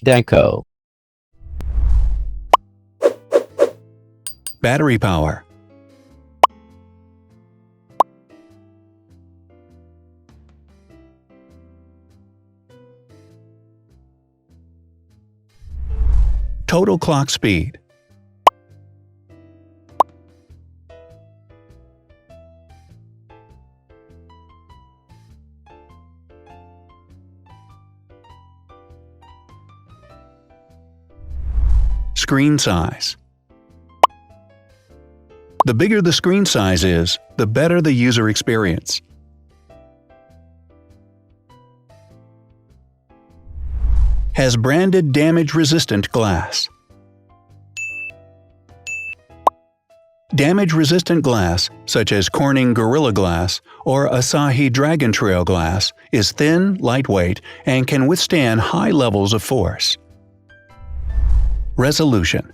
Deco. Battery power. Total clock speed. Screen size. The bigger the screen size is, the better the user experience. Has branded damage-resistant glass. Damage-resistant glass, such as Corning Gorilla Glass or Asahi Dragon Trail glass, is thin, lightweight, and can withstand high levels of force. Resolution.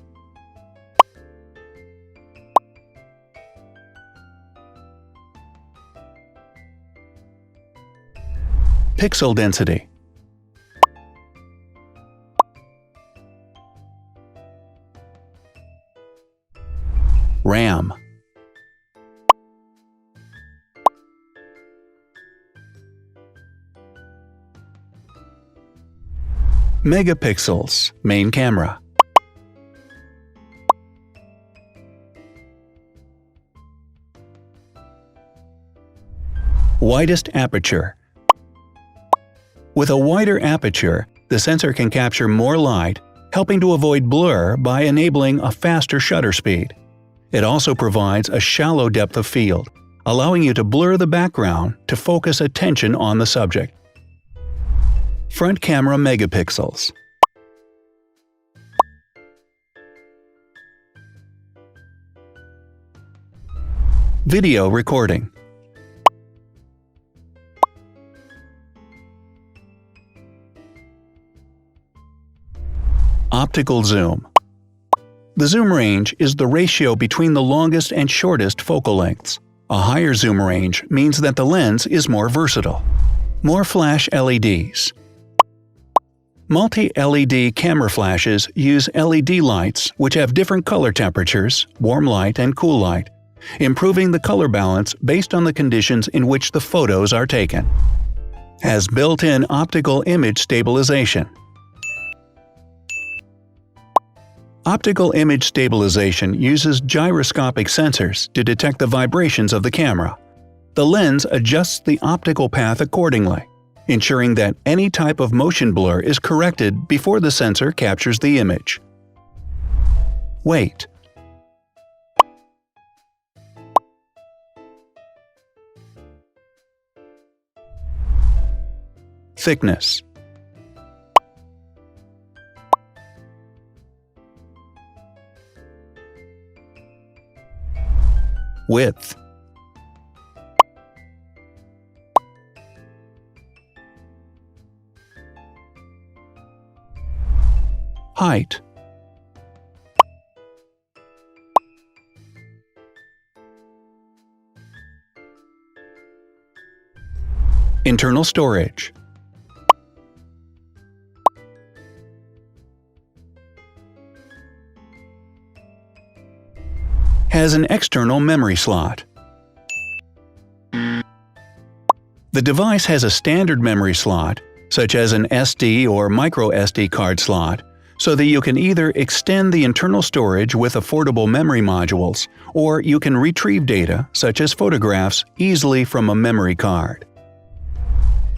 Pixel density. RAM. Megapixels, main camera. Widest aperture. With a wider aperture, the sensor can capture more light, helping to avoid blur by enabling a faster shutter speed. It also provides a shallow depth of field, allowing you to blur the background to focus attention on the subject. Front camera megapixels. Video recording. Optical zoom. The zoom range is the ratio between the longest and shortest focal lengths. A higher zoom range means that the lens is more versatile. More flash LEDs. Multi-LED camera flashes use LED lights which have different color temperatures, warm light and cool light, improving the color balance based on the conditions in which the photos are taken. Has built-in optical image stabilization. Optical image stabilization uses gyroscopic sensors to detect the vibrations of the camera. The lens adjusts the optical path accordingly, ensuring that any type of motion blur is corrected before the sensor captures the image. Weight. Thickness. Width. Height. Internal storage. Has an external memory slot. The device has a standard memory slot, such as an SD or micro SD card slot, so that you can either extend the internal storage with affordable memory modules, or you can retrieve data, such as photographs, easily from a memory card.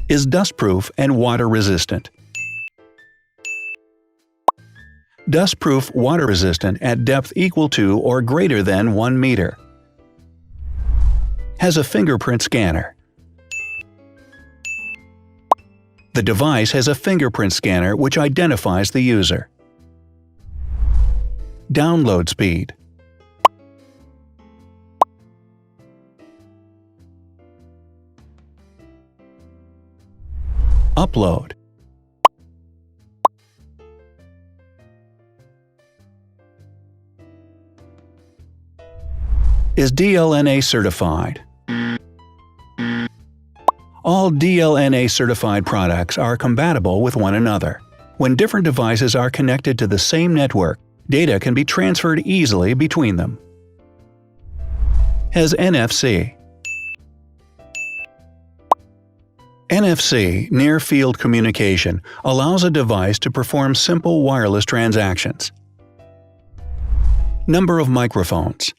Is dustproof and water-resistant. Dustproof water-resistant at depth equal to or greater than 1 meter. Has a fingerprint scanner. The device has a fingerprint scanner which identifies the user. Download speed. Upload. Is DLNA certified. All DLNA certified products are compatible with one another. When different devices are connected to the same network, data can be transferred easily between them. Has NFC. NFC, near-field communication, allows a device to perform simple wireless transactions. Number of microphones.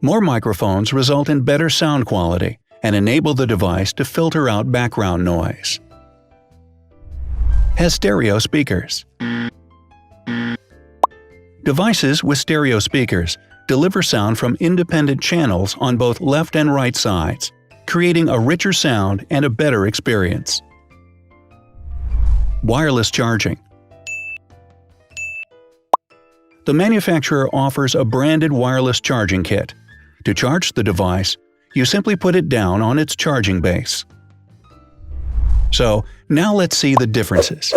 More microphones result in better sound quality and enable the device to filter out background noise. Has stereo speakers. Devices with stereo speakers deliver sound from independent channels on both left and right sides, creating a richer sound and a better experience. Wireless charging. The manufacturer offers a branded wireless charging kit. To charge the device, you simply put it down on its charging base. So, now let's see the differences.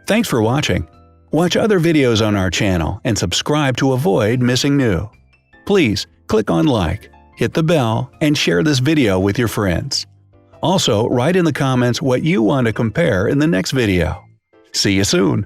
Thanks for watching. Watch other videos on our channel and subscribe to avoid missing new. Please click on like, hit the bell, and share this video with your friends. Also, write in the comments what you want to compare in the next video. See you soon!